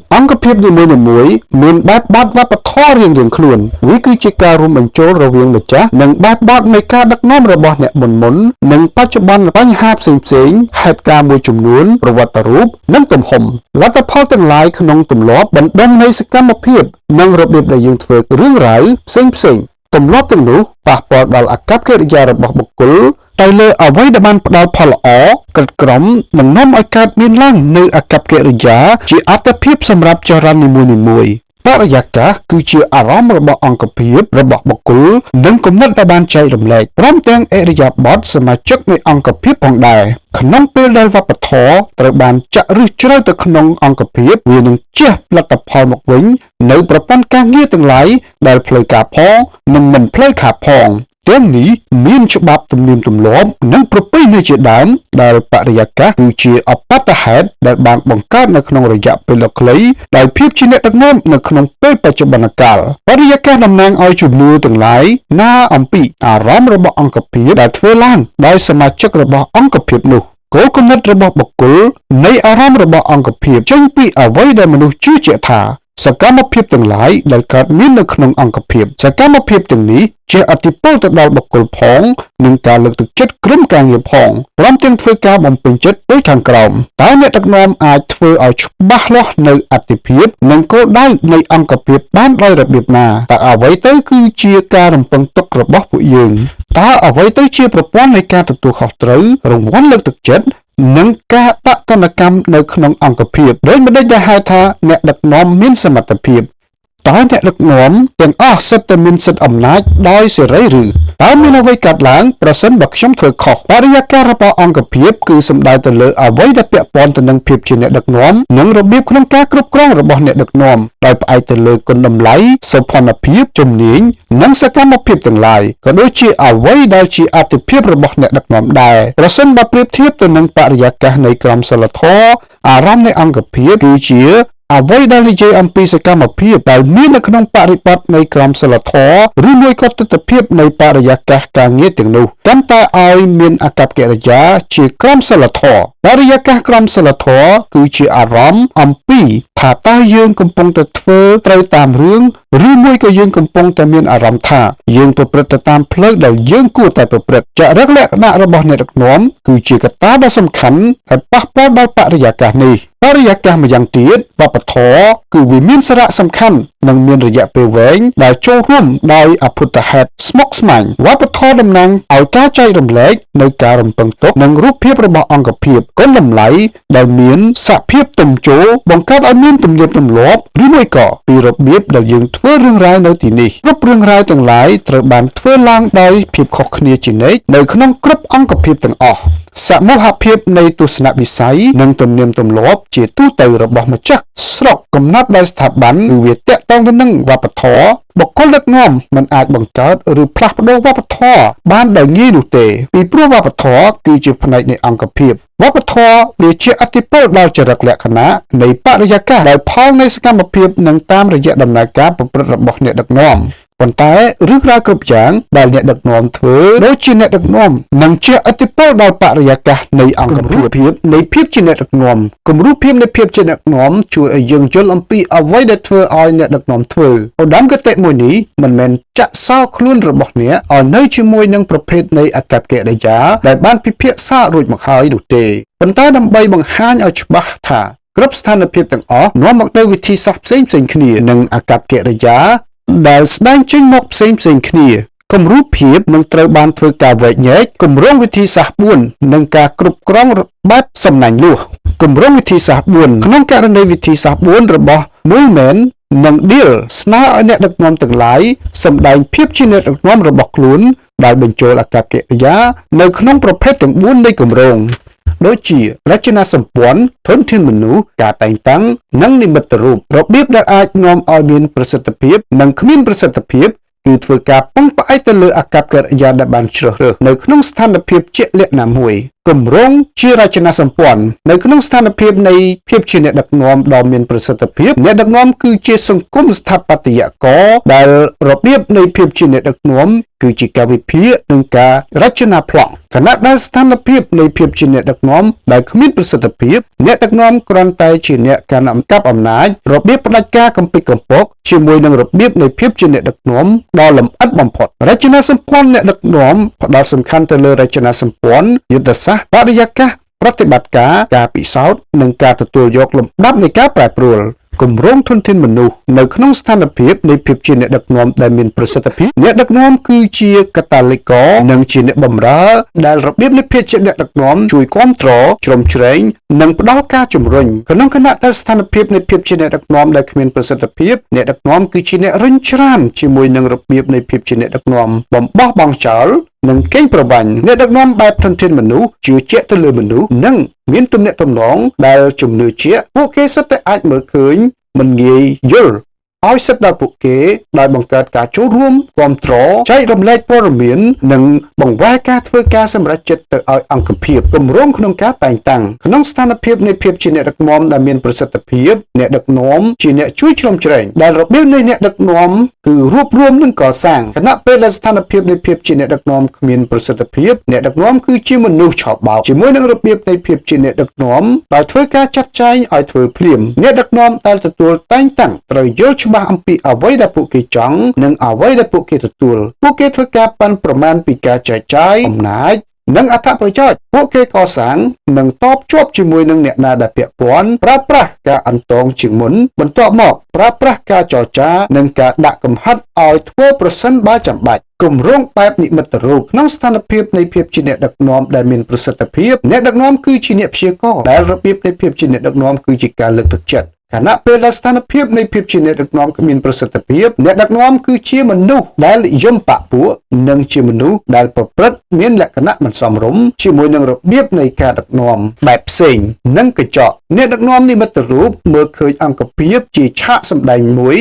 នីមួយៗមានបែបបទវប្បធម៌រៀងៗខ្លួនវាគឺជាការរួមបញ្ចូលរវាងម្ចាស់និងបែបបទនៃការដឹកនាំរបស់អ្នកមុននិងបច្ចុប្បន្នបញ្ហាផ្សេងៗហេតុការណ៍មួយចំនួនប្រវត្តិរូបនិងទំហំលទ្ធផលទាំងឡាយក្នុងទម្លាប់បណ្ដុំនៃសកម្មភាពនិងរបៀបដែលយើងធ្វើរឿងរ៉ាវផ្សេងៗទម្លាប់ទាំងនោះប៉ះពាល់ដល់អាកប្បកិរិយារបស់បុគ្គលទៅលើអ្វីដែលបានផ្ដល់ផលល្អក្រិតក្រមនិងនាំឲ្យកើតមានឡើងនៅអាកប្បកិរិយាជាអត្តភាពសម្រាប់ចរន្តនីមួយៗបរិយាកាសគឺជាអារម្មណ៍របស់អង្គភាពរបស់បុគ្គលនិងគំនិតដែលបានចែករំលែកព្រមទាំងអរិយាប័ត្រសមាជិកនៃអង្គភាពផងដែរក្នុងពេលដែលវប្បធម៌ត្រូវបានចាក់ឫសជ្រៅទៅក្នុងអង្គភាពវានឹងជះផលិតផលមកវិញនៅប្រព័ន្ធការងារទាំងឡាយដែលផ្លូវការផងនិងមិនផ្លូវការផងទាំងនេះមានច្បាប់ទំនៀមទម្លាប់និងប្រពៃណីជាដើមដែលបរិយាកាសគឺជាអបតហេតុដែលបានបង្កើតនៅក្នុងរយៈពេលដ៏ខ្លីដោយភាពជាអ្នកដឹកនាំនៅក្នុងពេលបច្ចុប្បន្នកាលបរិយាកាសតំណាងឲ្យជំនឿទាំងឡាយណាអំពីអារម្មណ៍របស់អង្គភាពដែលធ្វើឡើងដោយសមាជិករបស់អង្គភាពនោះគោលគំនិតរបស់បុគ្គលនៃអារម្មណ៍របស់អង្គភាពចេញពីអ្វីដែលមនុស្សជឿជាក់ថាសកម្មភាពទាំងឡាយដែលកើតមាននៅក្នុងអង្គភាពសកម្មភាពទាំងនេះជាឥទ្ធិពលទៅដល់បុគ្គលផងនិងការលើកទឹកចិត្តក្រុមការងារផងព្រមទាំងធ្វើការបំពេញចិត្តដោយខាងក្រោមតើអ្នកដឹកនាំអាចធ្វើឲ្យច្បាស់លាស់នៅអត្ថិភាពនិងគោលដៅនៃអង្គភាពបានដោយរបៀបណាតើអ្វីទៅគឺជាការរំពឹងទុករបស់ពួកយើងតើអ្វីទៅជាប្រព័ន្ធនៃការទទួលខុសត្រូវរង្វាន់លើកទឹកចិត្តនិងការដាក់ទណ្ឌកម្មនៅក្នុងអង្គភាពដោយមិនដែលហៅថាអ្នកដឹកនាំមានសមត្ថភាពតើអ្នកដឹកនាំទាំងអស់សុទ្ធតែមានសិទ្ធិអំណាចដោយសេរីឬតើមានអ្វីកើតឡើងប្រសិនបើខ្ញុំធ្វើខុសបរិយាកាសរបស់អង្គភាពគឺសំដៅទៅលើអ្វីដែលពាក់ព័ន្ធទៅនឹងភាពជាអ្នកដឹកនាំនិងរបៀបក្នុងការគ្រប់គ្រងរបស់អ្នកដឹកនាំដោយផ្អែកទៅលើគុណតម្លៃសោភ័ណភាពជំនាញនិងសកម្មភាពទាំងឡាយក៏ដូចជាអ្វីដែលជាអត្ថិភាពរបស់អ្នកដឹកនាំដែរប្រសិនបើប្រៀបធៀបទៅនឹងបរិយាកាសនៃក្រមសីលធម៌អារម្មណ៍នៃអង្គភាពគឺជាអ្វីដែលនិយាយអំពីសកម្មភាពដែលមាននៅក្នុងបរិបទនៃក្រមសីលធម៌ឬមួយក៏ទស្សនវិជ្ជានៃបរិយាកាសការងារទាំងនោះកាន់តែឲ្យមានអាកប្បកិរិយាជាក្រមសីលធម៌បរិយាកាសក្រមសីលធម៌គឺជាអារម្មណ៍អំពីថាតើយើងកំពុងតែធ្វើត្រូវតាមរឿងឬមួយក៏យើងកំពុងតែមានអារម្មណ៍ថាយើងប្រព្រឹត្តទៅតាមផ្លូវដែលយើងគួរតែប្រព្រឹត្តចរិតលក្ខណៈរបស់អ្នកដឹកនាំគឺជាកត្តាដ៏សំខាន់ដែលប៉ះពាល់ដល់បរិយាកាសនេះបរិយាកាសម្យ៉ាងទៀតវប្បធម៌គឺវាមានសារៈសំខាន់ និងមានរយៈពេលវែងដែលចូលរួមដោយអភូតហេតុស្មុគស្មាញវប្បធម៌តំណាងឲ្យការចែករំលែកនៅការរំពឹងទុកនិងរូបភាពរបស់អង្គភាពគុណតម្លៃដែលមានសភាពទំជោបង្កើតឲ្យមានទំនៀមទម្លាប់ឬមួយក៏ពីរបៀបដែលយើងធ្វើរឿងរ៉ាវនៅទីនេះគ្រប់រឿងរ៉ាវទាំងឡាយត្រូវបានធ្វើឡើងដោយភាពខុសគ្នាជានិច្ចនៅក្នុងគ្រប់អង្គភាពទាំងអស់សមូហភាពនៃទស្សនវិស័យនិងទំនៀមទម្លាប់ជាទូទៅរបស់ម្ចាស់ស្រុកកំណត់ដោយស្ថាប័នគឺវាតាក់ទងទៅនឹងវប្បធម៌បុគ្គលដឹកនាំមិនអាចបង្កើតឬផ្លាស់ប្ដូរវប្បធម៌បានដោយងាយនោះទេពីព្រោះវប្បធម៌គឺជាផ្នែកនៃអង្គភាពវប្បធម៌វាជាឥទ្ធិពលដល់ចរិតលក្ខណៈនៃបរិយាកាសដោយផលនៃសកម្មភាពនិងតាមរយៈដំណើរការប្រព្រឹត្តរបស់អ្នកដឹកនាំប៉ុន្តែរឿងរ៉ាវគ្រប់យ៉ាងដែលអ្នកដឹកនាំធ្វើដូចជាអ្នកដឹកនាំនឹងជាឥទ្ធិពលដល់បរិយាកាសនៃអង្គភាពនៃភាពជាអ្នកដឹកនាំគំរូភាពនៃភាពជាអ្នកដឹកនាំជួយឲ្យយើងយល់អំពីអ្វីដែលធ្វើឲ្យអ្នកដឹកនាំធ្វើឧត្តមគតិមួយនេះមិនមែនចាក់សោខ្លួនរបស់អ្នកឲ្យនៅជាមួយនឹងប្រភេទនៃអកប្បកិរិយាដែលបានពិភាក្សារួចមកហើយនោះទេប៉ុន្តែដើម្បីបង្ហាញឲ្យច្បាស់ថាគ្រប់ស្ថានភាពទាំងអស់នាំមកនូវវិធីសាស្ត្រផ្សេងៗគ្នានិងអកប្បកិរិយាដែលស្ដែងចេញមកផ្សេងគ្នាគំរូភាពនឹងត្រូវបានធ្វើការវែកញែកគម្រោងវិធីសាស្ត្រ4និងការគ្រប់គ្រងបែបសំណាញ់លួសគម្រោងវិធីសាស្ត្រ4ក្នុងករណីវិធីសាស្ត្រ4របស់ Mullman និង Deal ស្នើឲ្យអ្នកដឹកនាំទាំងឡាយសម្ដែងភាពជាអ្នកដឹកនាំរបស់ខ្លួនដោយបញ្ចូលអកប្បកិរិយានៅក្នុងប្រភេទទាំង4នៃគម្រោងដូចជារចនាសម្ព័ន្ធធនធានមនុស្សការតែងតាំងនិងនិមិត្តរូបរបៀបដែលអាចនាំឲ្យមានប្រសិទ្ធភាពនិងគ្មានប្រសិទ្ធភាពគឺធ្វើការពឹងផ្អែកទៅលើអកប្បកិរិយាដែលបានជ្រើសរើសនៅក្នុងស្ថានភាពជាក់លាក់ណាមួយគម្រោងជារចនាសម្ព័ន្ធនៅក្នុងស្ថានភាពនៃភាពជាអ្នកដឹកនាំដ៏មានប្រសិទ្ធភាពអ្នកដឹកនាំគឺជាសង្គមស្ថាបត្យករដែលរបៀបនៃភាពជាអ្នកដឹកនាំគឺជាការវិភាគនិងការរចនាប្លង់ខណៈដែលស្ថានភាពនៃភាពជាអ្នកដឹកនាំដែលគ្មានប្រសិទ្ធភាពអ្នកដឹកនាំគ្រាន់តែជាអ្នកកាន់អំណាចរបៀបផ្ដាច់ការកំពិកកំពកជាមួយនឹងរបៀបនៃភាពជាអ្នកដឹកនាំដ៏លម្អិតបំផុតរចនាសម្ព័ន្ធអ្នកដឹកនាំផ្ដោតសំខាន់ទៅលើរចនាសម្ព័ន្ធយុទ្ធសាស្ត្របរិយាកាសប្រតិបត្តិការពិសោធន៍និងការទទួលយកលំដាប់នៃការប្រែប្រួលគម្រោងធនធានមនុស្សនៅក្នុងស្ថានភាពនៃភាពជាអ្នកដឹកនាំដែលមានប្រសិទ្ធភាពអ្នកដឹកនាំគឺជាកាតាលីករនិងជាអ្នកបម្រើដែលរបៀបនៃភាពជាអ្នកដឹកនាំជួយគាំទ្រជ្រោមជ្រែងនិងផ្ដល់ការជំរុញក្នុងខណៈដែលស្ថានភាពនៃភាពជាអ្នកដឹកនាំដែលគ្មានប្រសិទ្ធភាពអ្នកដឹកនាំគឺជាអ្នករុញច្រានជាមួយនឹងរបៀបនៃភាពជាអ្នកដឹកនាំបំបោះបង់ចោលនិងកេងប្រវ័ញ្ចអ្នកដឹកនាំបែបធនធានមនុស្សជឿជាក់ទៅលើមនុស្សនិងមានទំនាក់ទំនងដែលជំនឿជាក់ពួកគេសិតតែអាចមើលឃើញមិនងាយយល់ឲ្យសិទ្ធិដល់ពួកគេដោយបង្កើតការចូលរួមគាំទ្រចែករំលែកព័ត៌មាននិងបង្វែរការធ្វើការសម្រេចចិត្តទៅឲ្យអង្គភាពគម្រោងក្នុងការតែងតាំងក្នុងស្ថានភាពនៃភាពជាអ្នកដឹកនាំដែលមានប្រសិទ្ធភាពអ្នកដឹកនាំជាអ្នកជួយជ្រោមជ្រែងដែលរបៀបនៃអ្នកដឹកនាំគឺរួបរวมនិងកសាងខណៈពេលដែលស្ថានភាពនៃភាពជាអ្នកដឹកនាំគ្មានប្រសិទ្ធភាពអ្នកដឹកនាំគឺជាមនុស្សឆោបបោកជាមួយនឹងរបៀបនៃភាពជាអ្នកដឹកនាំដោយធ្វើការចាត់ចែងឲ្យធ្វើភ្លាមអ្នកដឹកនាំដែលទទួលតែងតាំងត្រូវយល់ច្បាស់អំពីអ្វីដែលពួកគេចង់និងអ្វីដែលពួកគេទទួលពួកគេធ្វើការប៉ាន់ប្រមាណពីការចែកចាយអំណាចនិងអត្ថប្រយោជន៍ពួកគេកសាងនិងតបជាប់ជាមួយនឹងអ្នកណាដែលពាក់ព័ន្ធប្រើប្រាស់ការអន្តងជាងមុនបន្ទាប់មកប្រើប្រាស់ការចរចានិងការដាក់កំហិតឲ្យធ្វើប្រសិនបើចាំបាច់គម្រោងបែបនិមិត្តរូបក្នុងស្ថានភាពនៃភាពជាអ្នកដឹកនាំដែលមានប្រសិទ្ធភាពអ្នកដឹកនាំគឺជាអ្នកព្យាករណ៍ដែលរបៀបនៃភាពជាអ្នកដឹកនាំគឺជាការលើកទឹកចិត្តខណៈពេលដែលស្ថានភាពនៃភាពជាអ្នកដឹកនាំគ្មានប្រសិទ្ធភាពអ្នកដឹកនាំគឺជាមនុស្សដែលនិយមបកពួកនិងជាមនុស្សដែលប្រព្រឹត្តមានលក្ខណៈមិនសមរម្យជាមួយនឹងរបៀបនៃការដឹកនាំបែបផ្សេងនិងកញ្ចក់អ្នកដឹកនាំនិមិត្តរូបមើលឃើញអង្គភាពជាឆាកសម្ដែងមួយ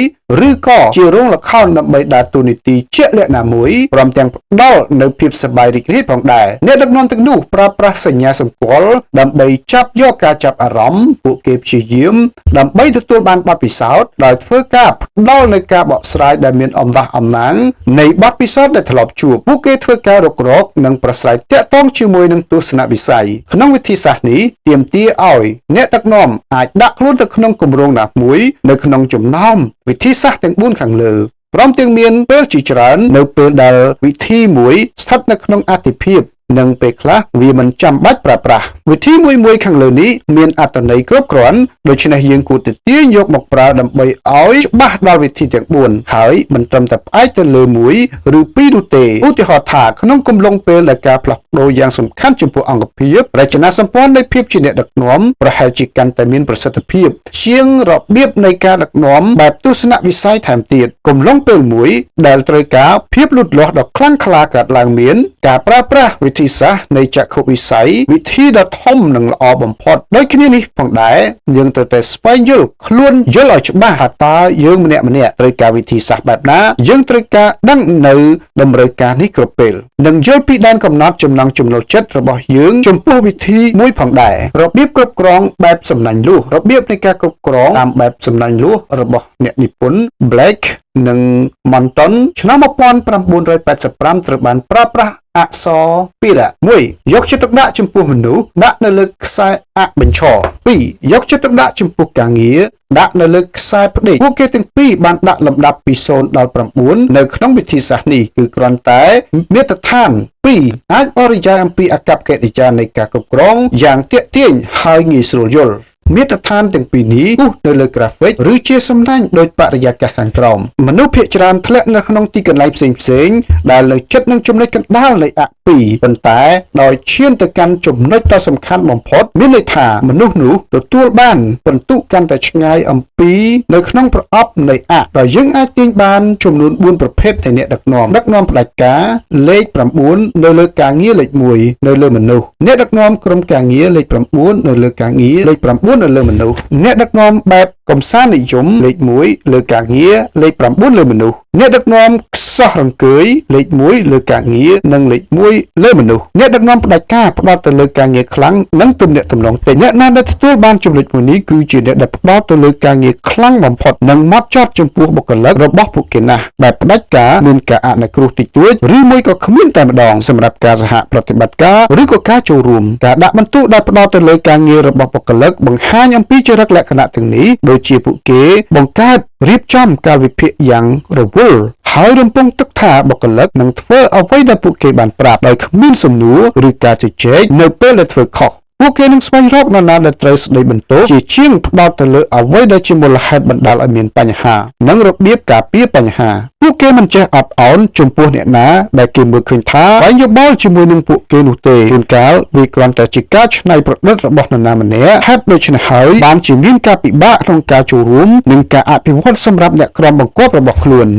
ឬក៏ជារោងល្ខោនដើម្បីដើរតួនាទីជាក់លាក់ណាមួយព្រមទាំងផ្ដល់នូវភាពសប្បាយរីករាយផងដែរអ្នកដឹកនាំទាំងនោះប្រើប្រាស់សញ្ញាសម្គាល់ដើម្បីចាប់យកការចាប់អារម្មណ៍ពួកគេព្យាយាមដើម្បីទទួលបានបទពិសោធន៍ដោយធ្វើការផ្ដល់នូវការបកស្រាយដែលមានអំណះអំណាងនៃបទពិសោធន៍ដែលធ្លាប់ជួបពួកគេធ្វើការរករកនិងប្រស្រ័យទាក់ទងជាមួយនឹងទស្សនវិស័យក្នុងវិធីសាស្ត្រនេះទាមទារឲ្យអ្នកដឹកនាំអាចដាក់ខ្លួនទៅក្នុងគម្រោងណាមួយនៅក្នុងចំណោមវិធីសាស្ត្រទាំង4ខាងលើព្រមទាំងមានពេលជាច្រើននៅពេលដែលវិធីមួយស្ថិតនៅក្នុងអត្ថិភាព និងពេលខ្លះវាមិនចាំបាច់ប្រើប្រាស់វិធីមួយខាងលើនេះមានអត្ថន័យគ្រប់គ្រាន់ដូច្នេះយើងគួរតែទាញយកមកប្រើដើម្បីឲ្យច្បាស់ដល់វិធីទាំង4ហើយមិនត្រឹមតែផ្អែកទៅលើមួយឬពីរនោះទេឧទាហរណ៍ថាក្នុងកំឡុងពេលដែលការផ្លាស់ប្ដូរយ៉ាងសំខាន់ចំពោះអង្គភាពរចនាសម្ព័ន្ធនៃភាពជាអ្នកដឹកនាំប្រហែលជាកាន់តែមានប្រសិទ្ធភាពជាងរបៀបនៃការដឹកនាំបែបទស្សនវិស័យថែមទៀតកំឡុងពេលមួយដែលត្រូវការភាពលូតលាស់ដ៏ខ្លាំងក្លាកើតឡើងមានការប្រើប្រាស់វិធីសាស្ត្រនៃចក្ខុវិស័យវិធីដ៏ធំនិងល្អបំផុតដូចគ្នានេះផងដែរយើងត្រូវតែស្វែងយល់ខ្លួនយល់ឲ្យច្បាស់ថាតើយើងម្នាក់ត្រូវការវិធីសាស្ត្របែបណាយើងត្រូវការដឹងនៅតម្រូវការនេះគ្រប់ពេលនិងយល់ពីដែនកំណត់ចំណង់ចំណូលចិត្តរបស់យើងចំពោះវិធីមួយផងដែររបៀបគ្រប់គ្រងបែបសំណាញ់លួសរបៀបនៃការគ្រប់គ្រងតាមបែបសំណាញ់លួសរបស់អ្នកនិពន្ធ Blake និង Monton ឆ្នាំ1985ត្រូវបានប្រើប្រាស់អក្សរពីរៈ 1. យកចិត្តទុកដាក់ចំពោះមនុស្សដាក់នៅលើខ្សែអបញ្ឈរ 2. យកចិត្តទុកដាក់ចំពោះការងារដាក់នៅលើខ្សែផ្ដេកពួកគេទាំងពីរបានដាក់លំដាប់ពី0ដល់9នៅក្នុងវិធីសាស្ត្រនេះគឺគ្រាន់តែមាត្រដ្ឋាន2អាចបរិយាយអំពីអកប្បកិរិយានៃការគ្រប់គ្រងយ៉ាងទាក់ទាញហើយងាយស្រួលយល់មាត្រដ្ឋានទាំងពីរនេះពុះនៅលើក្រាហ្វិកឬជាសម្ដែងដោយបរិយាកាសខាងក្រោមមនុស្សភាគច្រើនធ្លាក់នៅក្នុងទីកន្លែងផ្សេងៗដែលនៅជិតនឹងចំណុចកណ្ដាលនៃអក្ស2ប៉ុន្តែដោយឈានទៅកាន់ចំណុចដ៏សំខាន់បំផុតមានន័យថាមនុស្សនោះទទួលបានពិន្ទុកាន់តែឆ្ងាយអំពីនៅក្នុងប្រអប់នៃអក្សដោយយើងអាចទាញបានចំនួន4ប្រភេទនៃអ្នកដឹកនាំផ្ដាច់ការលេខ9នៅលើការងារលេខ1នៅលើមនុស្សអ្នកដឹកនាំក្រុមការងារលេខ9នៅលើការងារលេខ9នៅលើមនុស្សអ្នកដឹកនាំបែបកំសាន្តនិយមលេខ1លើការងារលេខ9លើមនុស្សអ្នកដឹកនាំខ្សោះរង្គើយលេខ1លើការងារនិងលេខ1លើមនុស្សអ្នកដឹកនាំផ្ដាច់ការផ្ដោតទៅលើការងារខ្លាំងនិងទំនាក់ទំនងតិចអ្នកណាដែលទទួលបានចំណុចមួយនេះគឺជាអ្នកដែលផ្ដោតទៅលើការងារខ្លាំងបំផុតនិងម៉ត់ចត់ចំពោះបុគ្គលិករបស់ពួកគេណាស់បែបផ្ដាច់ការមានការអនុគ្រោះតិចតួចឬមួយក៏គ្មានតែម្ដងសម្រាប់ការសហប្រតិបត្តិការឬក៏ការចូលរួមការដាក់បន្ទុកដែលផ្ដោតទៅលើការងាររបស់បុគ្គលិកបង្ហាញអំពីចរិតលក្ខណៈទាំងនេះដូចជាពួកគេបង្កើតរៀបចំកាលវិភាគយ៉ាងរវល់ហើយរំពឹងទុកថាបុគ្គលិកនឹងធ្វើអ្វីដែលពួកគេបានប្រាប់ដោយគ្មានសំណួរឬការជជែកនៅពេលដែលធ្វើខុសពួកគេនឹងស្វែងរកនរណាដែលត្រូវស្ដីបន្ទោសជាជាងផ្ដោតទៅលើអ្វីដែលជាមូលហេតុបណ្ដាលឲ្យមានបញ្ហានិងរបៀបការពារបញ្ហាពួកគេមិនចេះអត់ឱនចំពោះអ្នកណាដែលគេមើលឃើញថាបានយោបល់ជាមួយនឹងពួកគេនោះទេជួនកាលវាគ្រាន់តែជាការច្នៃប្រឌិតរបស់នរណាម្នាក់ហេតុដូច្នេះហើយបានជាមានការពិបាកក្នុងការចូលរួមនិងការអភិវឌ្ឍសម្រាប់អ្នកក្រមបង្គាប់របស់ខ្លួន